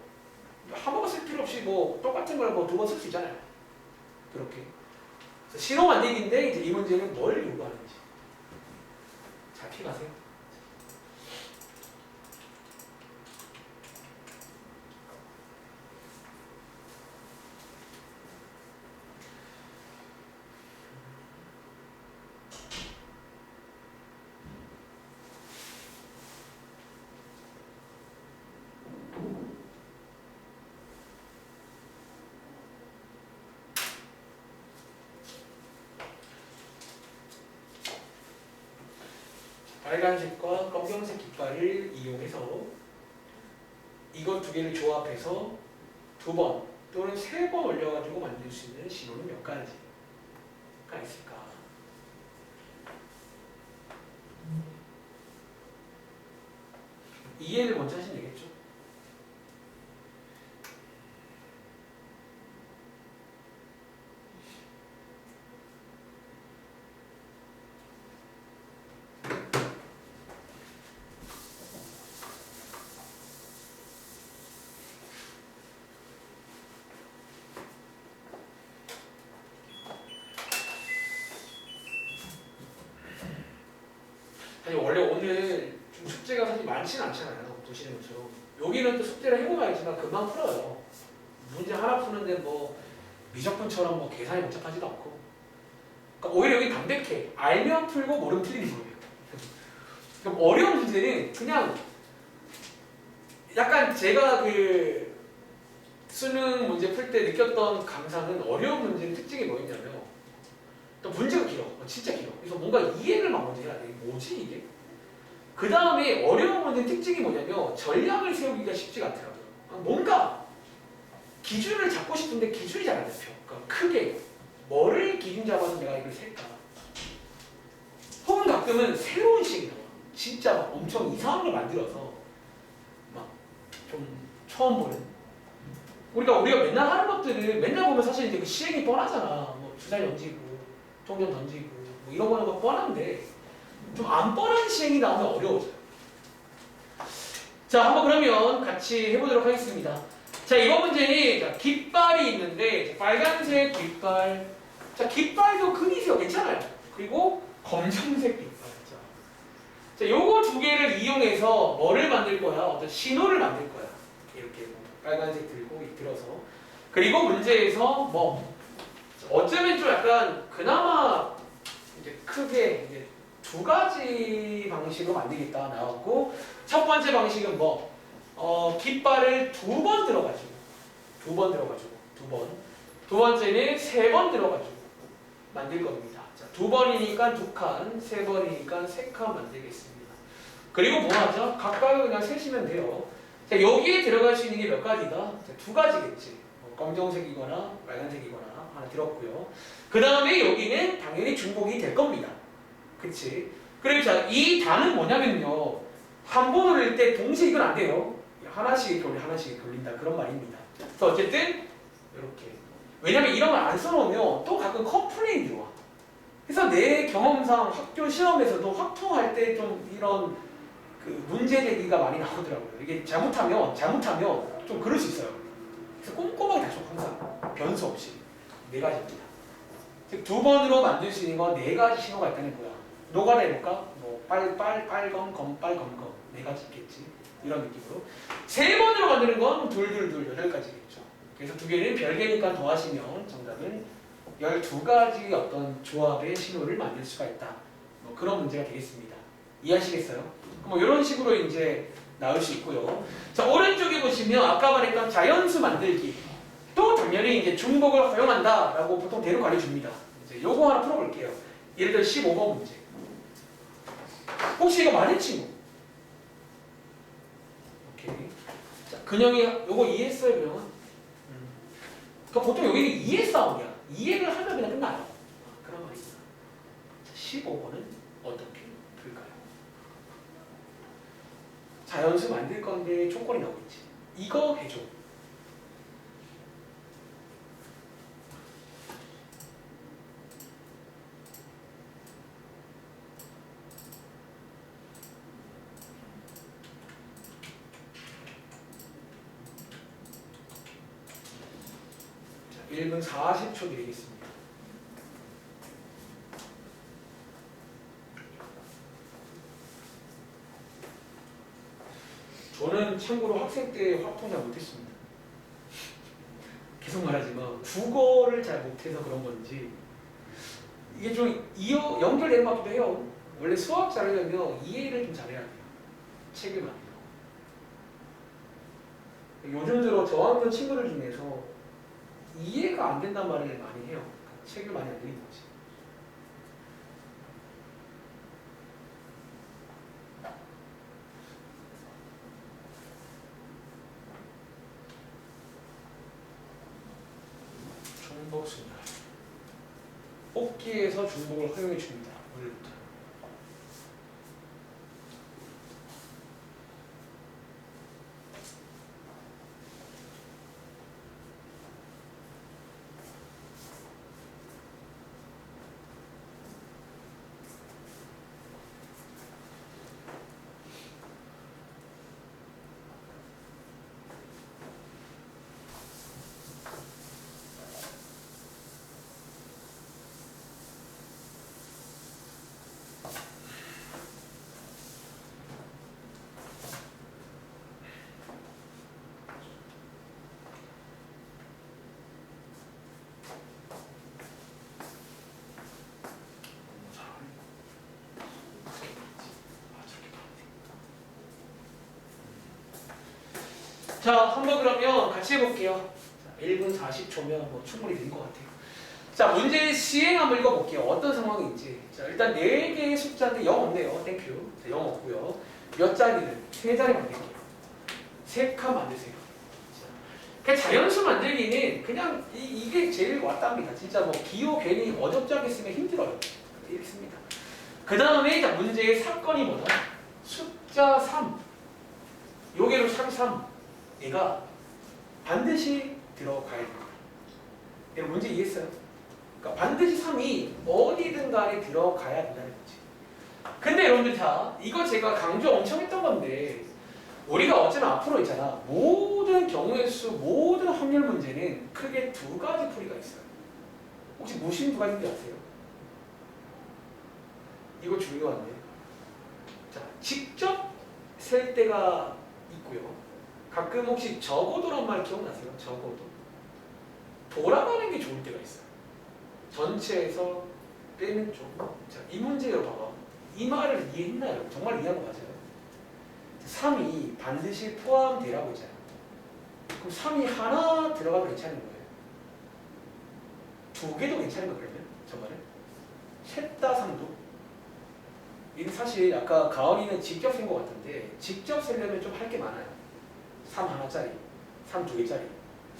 한 번 쓸 필요 없이 뭐 똑같은 걸 뭐 두 번 쓸 수 있잖아요. 그렇게. 그래서 신호 만들기인데 이제 이 문제는 뭘 요구하는지 잘 피가세요. 빨간색과 검정색 깃발을 이용해서 이것 두 개를 조합해서 2번 또는 3번 올려가지고 만들 수 있는 신호는 몇 가지가 있을까? 이해를 먼저 하시면 되겠죠? 사실 원래 오늘 좀 숙제가 사실 많지는 않잖아요. 보시는 것처럼. 여기는 또 숙제를 해보면 알지만 금방 풀어요. 문제 하나 푸는데 뭐 미적분처럼 뭐 계산이 복잡하지도 않고. 그러니까 오히려 여기 담백해. 알면 풀고 모르면 틀리는 거예요. 그럼 어려운 문제는 그냥 약간 제가 그 수능 문제 풀 때 느꼈던 감상은 어려운 문제의 특징이 뭐였냐면 또 문제가 길어. 진짜 길어. 그래서 뭔가 이해를 막 먼저 해야 돼. 뭐지 이게? 그 다음에 어려운 문제의 특징이 뭐냐면 전략을 세우기가 쉽지가 않더라고요. 뭔가 기준을 잡고 싶은데 기준이 잘 안 잡혀. 그러니까 크게 뭐를 기준 잡아서 내가 이걸 셀까? 혹은 가끔은 새로운 식이 나와. 진짜 막 엄청 이상한 걸 만들어서 막 좀 처음 보는. 우리가 맨날 하는 것들을 맨날 보면 사실 이제 그 시행이 뻔하잖아. 뭐 주사위 던지고 통전 던지고 뭐 이런 거는 거 뻔한데 좀 안 뻔한 시행이 나오면 어려워져요. 자, 한번 그러면 같이 해보도록 하겠습니다. 자, 이번 문제는 자, 깃발이 있는데 빨간색 깃발. 자, 깃발도 그리세요. 괜찮아요. 그리고 검정색 깃발. 자, 요거 두 개를 이용해서 뭐를 만들 거야? 어떤 신호를 만들 거야. 이렇게 빨간색 들고 들어서. 그 그리고 문제에서 뭐 어쩌면 좀 약간 그나마 이제 크게 이제 두 가지 방식으로 만들겠다 나왔고, 첫 번째 방식은 뭐 깃발을 두 번 들어가지고 두 번. 두 번째는 세 번 들어가지고 만들 겁니다. 자, 두 번이니까 두 칸, 세 번이니까 세 칸 만들겠습니다. 그리고 뭐 하죠? 각각 그냥 세시면 돼요. 자, 여기에 들어갈 수 있는 게 몇 가지다? 자, 두 가지겠지. 검정색이거나 빨간색이거나 하나 들었고요. 그 다음에 여기는 당연히 중복이 될 겁니다. 그치? 그리고 자, 이 단은 뭐냐면요. 한 번을 낼 때 동시에 이건 안 돼요. 하나씩 돌린다. 그런 말입니다. 그래서 어쨌든 이렇게. 왜냐면 이런 걸 안 써놓으면 또 가끔 컴플레인이 들어와. 그래서 내 경험상 학교 시험에서도 확통할 때 좀 이런 그 문제 제기가 많이 나오더라고요. 이게 잘못하면 좀 그럴 수 있어요. 그래서 꼼꼼하게 다져 항상 변수 없이 네 가지입니다. 즉 두 번으로 만들 수 있는 건 네 가지 신호가 있다는 거야. 노가다 해볼까? 뭐 빨검 네 가지 있겠지. 이런 느낌으로. 세 번으로 만드는 건 둘 여덟 가지겠죠. 그래서 두 개는 별개니까 더하시면 정답은 12가지 어떤 조합의 신호를 만들 수가 있다. 뭐 그런 문제가 되겠습니다. 이해하시겠어요? 뭐 이런 식으로 이제 나올 수 있고요. 자, 오른쪽에 보시면 아까 말했던 자연수 만들기. 또 당연히 이제 중복을 허용한다라고 보통 대로 가르쳐줍니다. 이제 요거 하나 풀어볼게요. 예를 들어 15번 문제. 혹시 이거 많은 친구? 오케이. 자, 근영이 요거 이해했어요, 근영은? 그러니까 보통 여기는 이해 싸움이야. 이해를 하면 그냥 끝나요. 그런 말이구나. 자, 15번은 어떻게 풀까요? 자연수 만들 건데 조건이 나오겠지. 이거 해줘. 자, 1분 40초 드리겠습니다. 저는 참고로 학생 때 확통 잘 못했습니다. 계속 말하지만 국어를 잘 못해서 그런 건지 이게 좀 연결되는 것 같기도 해요. 원래 수학 잘하려면 이해를 좀 잘해야 돼요. 책을 많이 읽어. 요즘 들어 저학년 친구들 중에서 이해가 안 된다는 말을 많이 해요. 책을 많이 안 읽는 거지. 중복순열. 뽑기에서 중복을 허용해 줍니다. 오늘부터. 자, 한번 그러면 같이 해볼게요. 자, 1분 40초면 뭐 충분히 된 것 같아요. 자, 문제 시행 한번 읽어볼게요. 어떤 상황인지. 자, 일단 4개의 숫자인데 0 없네요. 땡큐. 자, 0 없고요. 몇 자리는? 3자리 만들게요. 3칸 만드세요. 그 자연수 만들기는 그냥 이게 제일 왔답니다. 진짜 뭐 기호 괜히 어렵지 않겠으면 힘들어요. 이렇게 씁니다. 그 다음에 문제의 사건이 뭐다? 숫자 3. 요게로 참 3. 얘가 반드시 들어가야 됩니다. 여러분 문제 이해했어요? 그러니까 반드시 3이 어디든 간에 들어가야 된다는 거지. 근데 여러분들 다 이거 제가 강조 엄청 했던 건데 우리가 어쩌면 앞으로 있잖아. 모든 경우의 수, 모든 확률 문제는 크게 2가지 풀이가 있어요. 혹시 무슨 2가지인지 아세요? 이거 중요한데. 자, 직접 셀 때가 있고요. 가끔 혹시 적어도란 말 기억나세요? 적어도. 돌아가는 게 좋을 때가 있어요. 전체에서 빼는 쪽. 자, 이 문제를 봐봐. 이 말을 이해했나요? 정말 이해한 거 맞아요? 3이 반드시 포함되라고 했잖아요. 그럼 3이 하나 들어가도 괜찮은 거예요. 두 개도 괜찮은 거예요, 그러면? 저 말은? 셋 다 3도? 이게 사실 아까 가은이는 직접 센 것 같은데 직접 세려면 좀 할 게 많아요. 3 하나짜리, 3 두 개짜리,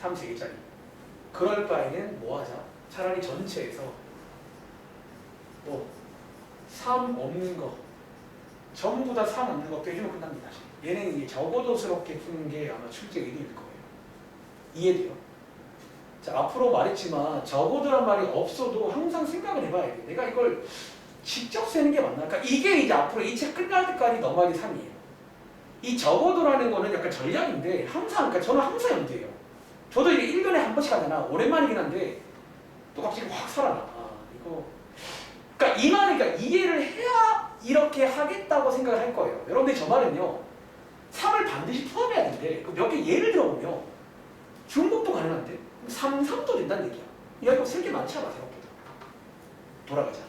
3 세 개짜리. 그럴 바에는 뭐 하자? 차라리 전체에서 뭐 3 없는 거 전부 다 3 없는 거 빼주면 끝납니다. 얘는 이게 적어도스럽게 푸는 게 아마 출제 의도일 거예요. 이해돼요? 자, 앞으로 말했지만 적어도란 말이 없어도 항상 생각을 해봐야 돼. 내가 이걸 직접 세는 게 맞나? 그러니까 이게 이제 앞으로 이 책 끝날 때까지 넘어가기 3이에요. 이 적어도라는 거는 약간 전략인데 항상, 그러니까 저는 항상 염두해요. 저도 이게 1년에 한 번씩 하잖아. 오랜만이긴 한데 또 갑자기 확 살아나. 아, 이거. 그러니까 이 말을 그러니까 이해를 해야 이렇게 하겠다고 생각을 할 거예요. 여러분들 저 말은요. 3을 반드시 포함해야 되는데 몇 개 예를 들어보면 중복도 가능한데 3, 3도 된다는 얘기야. 야 이거 쓸 게 많지 않아 생각보다. 돌아가자.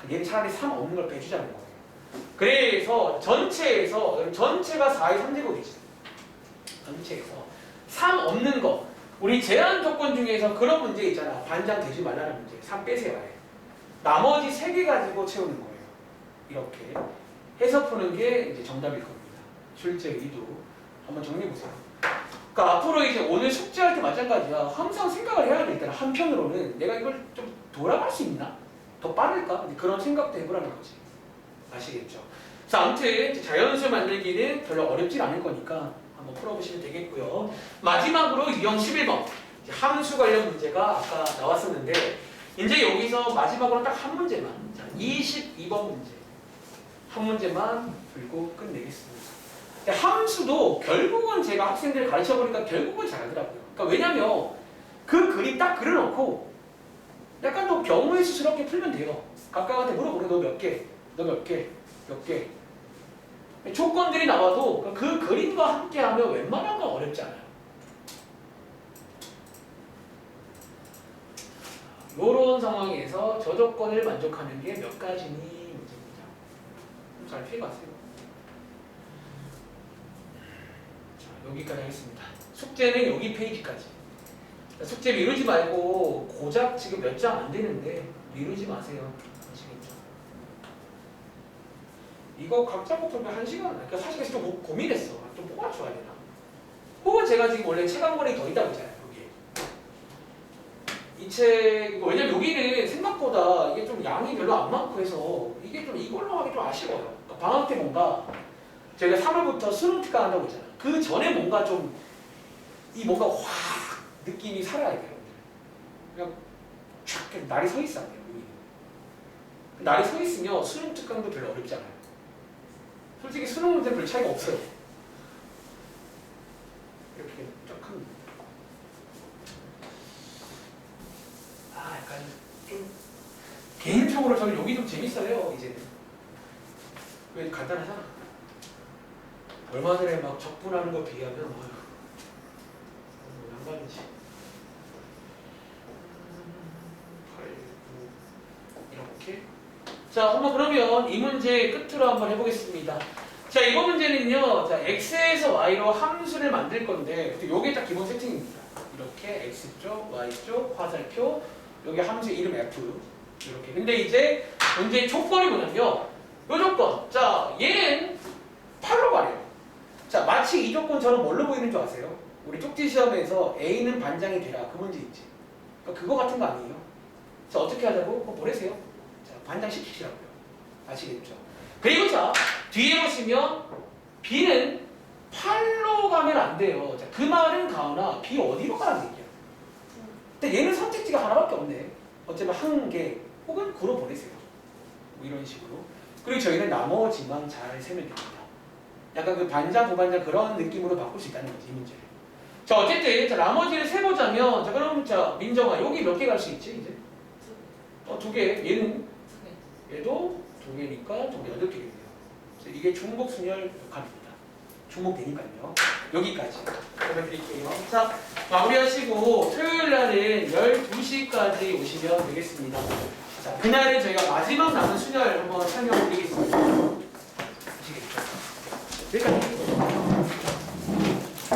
얘는 차라리 3 없는 걸 빼주자는 거예요. 그래서 전체에서 전체가 4의 3제곱이지. 전체에서 3 없는 거. 우리 제한 조건 중에서 그런 문제 있잖아. 반장 되지 말라는 문제. 3 빼세요. 아예. 나머지 3개 가지고 채우는 거예요. 이렇게 해서 푸는 게 이제 정답일 겁니다. 출제 의도 한번 정리해보세요. 그러니까 앞으로 이제 오늘 숙제할 때 마찬가지야. 항상 생각을 해야 돼. 일단 한편으로는 내가 이걸 좀 돌아갈 수 있나? 더 빠를까? 그런 생각도 해보라는 거지. 아시겠죠? 자, 아무튼 자연수 만들기는 별로 어렵진 않을 거니까 한번 풀어보시면 되겠고요. 마지막으로 유형 11번 함수 관련 문제가 아까 나왔었는데 이제 여기서 마지막으로 딱 한 문제만, 자, 22번 문제 한 문제만 풀고 끝내겠습니다. 함수도 결국은 제가 학생들 가르쳐보니까 결국은 잘하더라고요. 그러니까 왜냐면 그 그림 딱 그려놓고 약간 또 경우의 수스럽게 풀면 돼요. 각각한테 물어보래. 너 몇 개? 너 몇 개? 몇 개? 조건들이 나와도 그 그림과 함께 하면 웬만한 건 어렵지 않아요. 이런 상황에서 저 조건을 만족하는 게 몇 가지니 문제입니다. 잘 피해가세요. 자, 여기까지 하겠습니다. 숙제는 여기 페이지까지. 숙제 미루지 말고 고작 지금 몇 장 안 되는데 미루지 마세요. 아시겠죠? 이거 각자 붙으면 1시간, 그러니까 사실 좀 고민했어. 좀 뽑아줘야 되나? 혹은 제가 지금 원래 책 한 권이 더 있다고 했잖아요. 여기. 이 책, 왜냐면 여기는 생각보다 이게 좀 양이 별로 안 많고 해서 이게 좀 이걸로 하기 좀 아쉬워요. 그러니까 방학 때 뭔가 제가 3월부터 수능 특강 한다고 했잖아요. 그 전에 뭔가 좀 이 뭔가 확 느낌이 살아야 돼요. 그냥 촥 날이 서 있어야 돼요. 날이 서 있으면 수능 특강도 별로 어렵지 않아요. 솔직히 수능 문제는 별 차이가 없어요. 이렇게 쫙 합니다. 아, 약간 좀 개인적으로 저는 여기 좀 재밌어요. 이제는 왜 간단하잖아. 얼마 전에 막 적분하는 거 비하면 어휴, 양반이지. 8, 9 이렇게. 자, 한번 그러면 이 문제 끝으로 한번 해보겠습니다. 자, 이번 문제는요. 자, x에서 y로 함수를 만들 건데 요게 딱 기본 세팅입니다. 이렇게 x쪽, y쪽, 화살표, 여기 함수 이름 f 이렇게. 근데 이제 문제의 조건이 뭐냐면요. 요 조건. 자, 얘는 8로 가래요. 자, 마치 이 조건처럼 뭘로 보이는 줄 아세요? 우리 쪽지 시험에서 A는 반장이 되라. 그 문제 있지. 그러니까 그거 같은 거 아니에요? 자, 어떻게 하자고? 그거 보내세요. 자, 반장 시키시라고요. 아시겠죠? 그리고 자, 뒤에 보시면 B는 8로 가면 안 돼요. 자, 그 말은 가오나 B 어디로 가라는 얘기야? 근데 얘는 선택지가 하나밖에 없네. 어쩌면 한 개 혹은 9로 보내세요. 뭐 이런 식으로. 그리고 저희는 나머지만 잘 세면 됩니다. 약간 그 반장, 부반장 그런 느낌으로 바꿀 수 있다는 거지, 이 문제를. 자, 어쨌든 자, 나머지를 세보자면 자, 그럼 자, 민정아 여기 몇 개 갈 수 있지, 이제? 2개. 얘는? 얘도 2개니까 2개, 8개겠네요. 이게 중복순열 역할입니다. 중복되니까요. 여기까지. 드릴게요. 자, 마무리하시고 토요일 날은 12시까지 오시면 되겠습니다. 자, 그날은 저희가 마지막 남은 순열 한번 설명드리겠습니다. 아시겠죠? 여기까지.